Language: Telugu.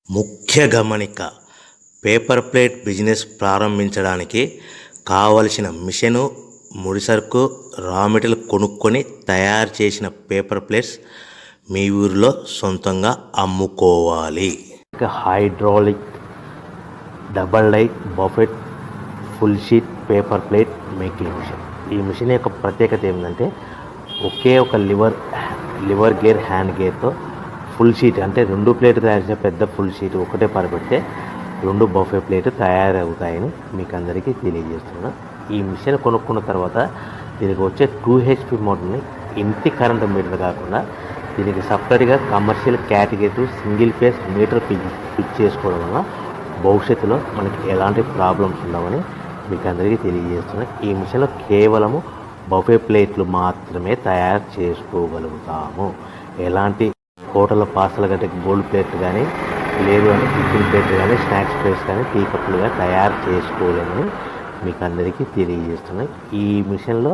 ముఖ్య గమనిక: పేపర్ ప్లేట్ బిజినెస్ ప్రారంభించడానికి కావలసిన మిషను, ముడిసరుకు, రా మెటీరియల్ కొనుక్కొని తయారు చేసిన పేపర్ ప్లేట్స్ మీ ఊరిలో సొంతంగా అమ్ముకోవాలి. Hydraulic double die buffet full sheet paper plate making machine. ఈ మిషన్ యొక్క ప్రత్యేకత ఏంటంటే ఒకే ఒక లివర్ గేర్, హ్యాండ్ గేర్తో ఫుల్ షీట్ అంటే 2 ప్లేట్ తయారు చేసే పెద్ద ఫుల్ షీట్ ఒకటే పరబెడితే 2 బఫే ప్లేట్ తయారవుతాయని మీకు అందరికీ తెలియజేస్తున్నాను. ఈ మిషన్ కొనుక్కున్న తర్వాత దీనికి వచ్చే 2 HP మోటార్ని ఇంటి కరెంటు మీటర్ కాకుండా దీనికి సపరేట్గా commercial category single phase metre fix చేసుకోవడం వల్ల భవిష్యత్తులో మనకి ఎలాంటి ప్రాబ్లమ్స్ ఉండవని మీకు అందరికీ తెలియజేస్తున్నాను. ఈ మిషన్లో కేవలము బఫే ప్లేట్లు మాత్రమే తయారు చేసుకోగలుగుతాము. ఎలాంటి హోటల్ పార్సల్ గట్ట గోల్డ్ ప్లేట్ కానీ, లేదు అంటే టిఫిన్ ప్లేట్ కానీ, స్నాక్స్ ప్లేట్స్ కానీ, టీ కప్పులుగా తయారు చేసుకోలేమని మీకు అందరికీ తెలియజేస్తున్నాయి. ఈ మిషన్లో